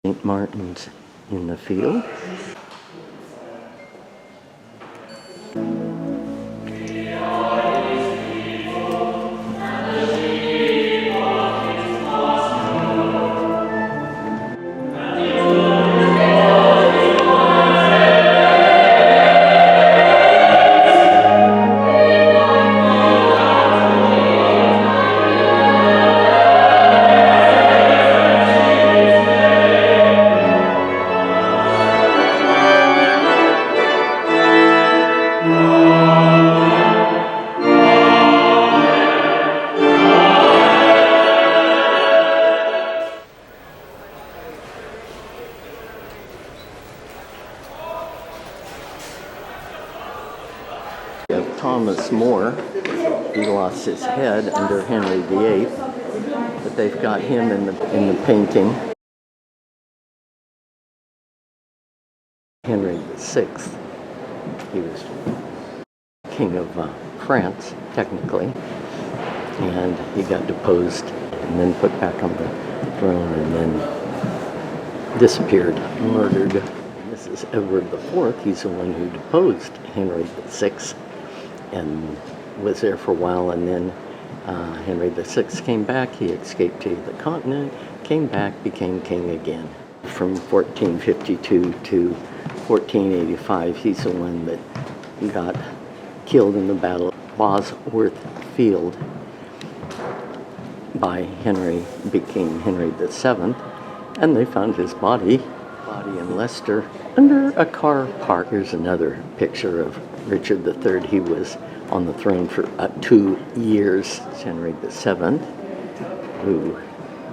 St. Martin's in the field. We have Thomas More. He lost his head under Henry VIII, but they've got him in the painting. Henry VI. He was king of France, technically, and he got deposed and then put back on the throne and then disappeared, murdered. This is Edward IV. He's the one who deposed Henry VI and was there for a while, and then Henry VI came back. He escaped to the continent, came back, became king again. From 1452 to 1485, he's the one that got killed in the Battle of Bosworth Field by King Henry VII, and they found his body in Leicester under a car park. Here's another picture of Richard III. He was on the throne for 2 years. It's Henry VII, who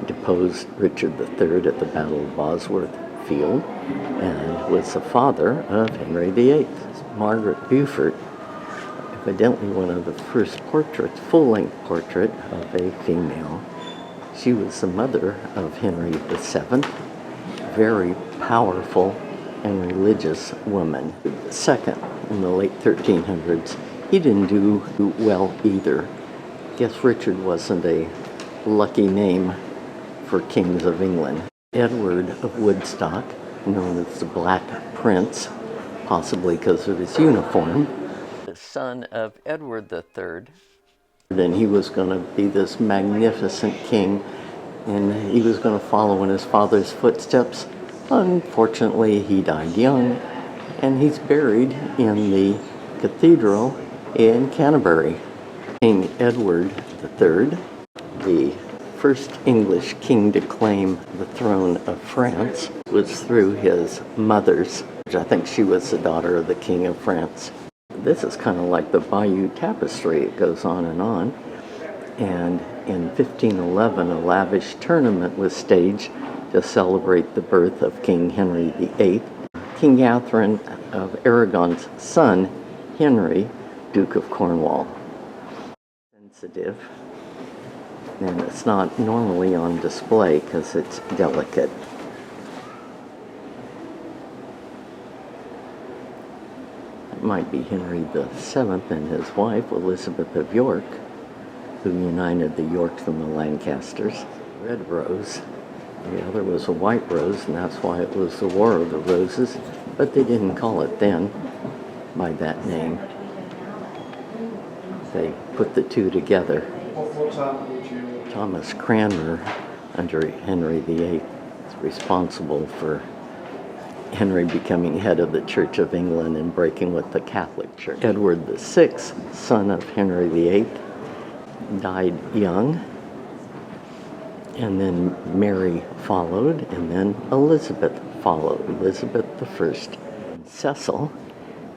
deposed Richard III at the Battle of Bosworth Field and was the father of Henry VIII. Margaret Beaufort, evidently one of the first portraits, full-length portrait of a female. She was the mother of Henry VII, very powerful and religious woman. Second, in the late 1300s, he didn't do well either. I guess Richard wasn't a lucky name for kings of England. Edward of Woodstock, known as the Black Prince, possibly because of his uniform, the son of Edward III. Then he was going to be this magnificent king, and he was going to follow in his father's footsteps. Unfortunately, he died young, and he's buried in the cathedral in Canterbury. King Edward III, the first English king to claim the throne of France, was through his mother's. I think she was the daughter of the King of France. This is kind of like the Bayeux Tapestry. It goes on. And in 1511, a lavish tournament was staged to celebrate the birth of King Henry VIII. King Catherine of Aragon's son, Henry, Duke of Cornwall. Sensitive. And it's not normally on display because it's delicate. It might be Henry VII and his wife, Elizabeth of York, who united the Yorks and the Lancasters. Red rose. The other was a white rose, and that's why it was the War of the Roses, but they didn't call it then by that name. They put the two together. Thomas Cranmer, under Henry VIII, is responsible for Henry becoming head of the Church of England and breaking with the Catholic Church. Edward VI, son of Henry VIII, died young, and then Mary followed, and then Elizabeth followed, Elizabeth I. Cecil,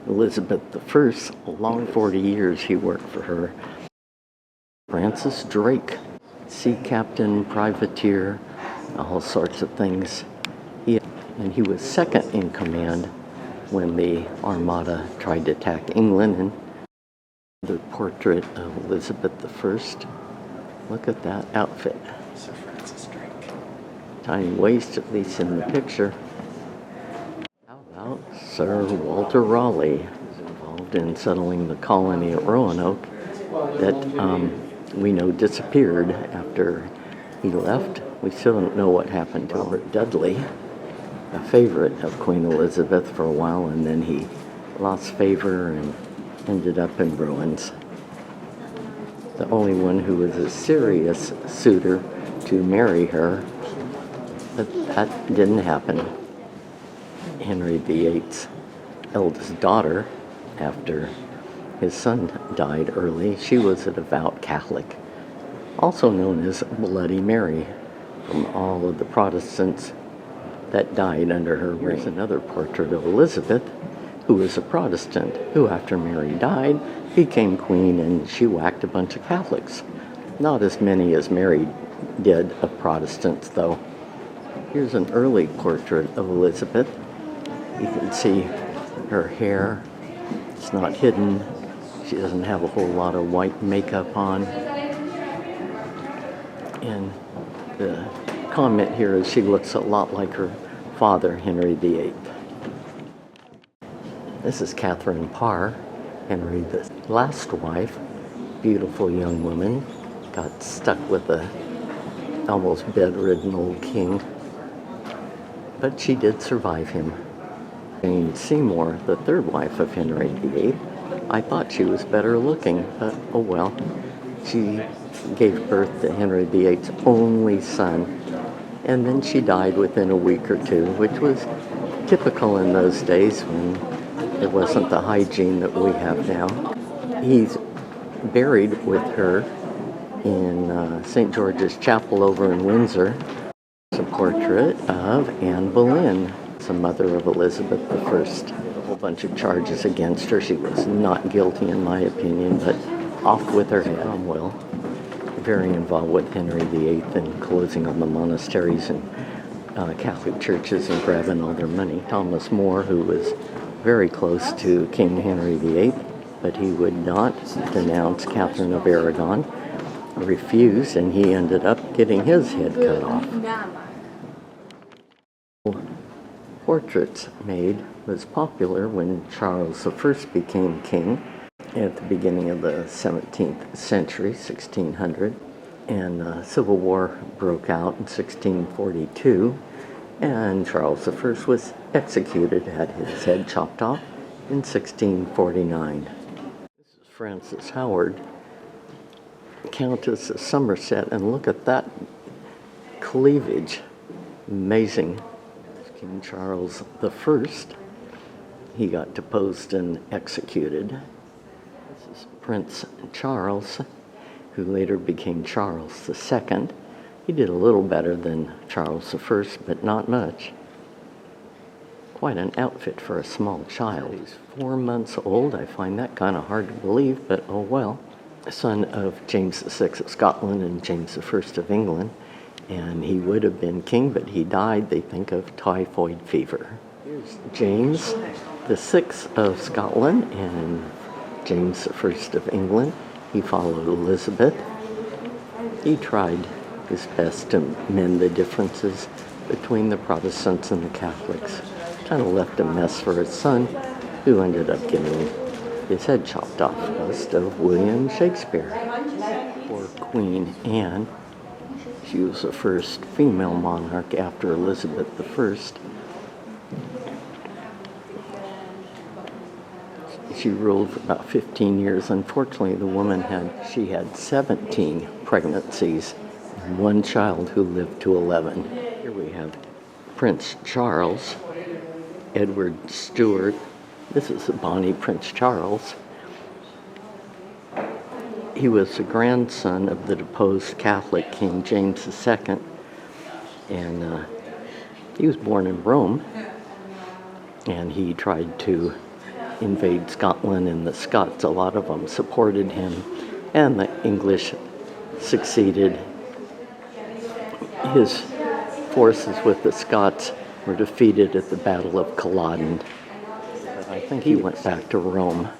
Elizabeth I, a long 40 years he worked for her. Francis Drake, sea captain, privateer, all sorts of things. He was second in command when the Armada tried to attack England. And the portrait of Elizabeth I. Look at that outfit. Sir Francis Drake. Tiny waist, at least in the picture. How about Sir Walter Raleigh, who's involved in settling the colony at Roanoke that we know disappeared after he left. We still don't know what happened to Robert Dudley. a favorite of Queen Elizabeth for a while, and then he lost favor and ended up in ruins. The only one who was a serious suitor to marry her, but that didn't happen. Henry VIII's eldest daughter, after his son died early, she was a devout Catholic, also known as Bloody Mary, from all of the Protestants that died under her reign. Here's another portrait of Elizabeth, who was a Protestant, who after Mary died, became queen, and she whacked a bunch of Catholics. Not as many as Mary did of Protestants, though. Here's an early portrait of Elizabeth. You can see her hair. It's not hidden. She doesn't have a whole lot of white makeup on. And the comment here is she looks a lot like her father, Henry VIII. This is Catherine Parr, Henry the last wife. Beautiful young woman. Got stuck with a almost bedridden old king. But she did survive him. Jane Seymour, the third wife of Henry VIII, I thought she was better looking, but oh well. She gave birth to Henry VIII's only son, and then she died within a week or two, which was typical in those days when there wasn't the hygiene that we have now. He's buried with her in St. George's Chapel over in Windsor. It's a portrait of Anne Boleyn, the mother of Elizabeth I. A whole bunch of charges against her. She was not guilty in my opinion, but off with her head. Cromwell, very involved with Henry VIII and closing on the monasteries and Catholic churches and grabbing all their money. Thomas More, who was very close to King Henry VIII, but he would not denounce Catherine of Aragon, refused, and he ended up getting his head cut off. Portraits made was popular when Charles I became king at the beginning of the 17th century, 1600, and Civil War broke out in 1642, and Charles I was executed, had his head chopped off in 1649. This is Frances Howard, Countess of Somerset, and look at that cleavage. Amazing. King Charles I, he got deposed and executed. This is Prince Charles, who later became Charles II. He did a little better than Charles I, but not much. Quite an outfit for a small child. He's 4 months old. I find that kind of hard to believe, but oh well. Son of James VI of Scotland and James I of England. And he would have been king, but he died, they think, of typhoid fever. Here's James VI of Scotland and James I of England. He followed Elizabeth. He tried his best to mend the differences between the Protestants and the Catholics. Kind of left a mess for his son, who ended up getting his head chopped off. Bust of William Shakespeare. Poor Queen Anne. She was the first female monarch after Elizabeth I. She ruled for about 15 years. Unfortunately, the woman had 17 pregnancies and one child who lived to 11. Here we have Prince Charles, Edward Stuart. This is the Bonnie Prince Charles. He was the grandson of the deposed Catholic King James II, and he was born in Rome, and he tried to invade Scotland, and the Scots, a lot of them supported him, and the English succeeded. His forces with the Scots were defeated at the Battle of Culloden. I think he went back to Rome.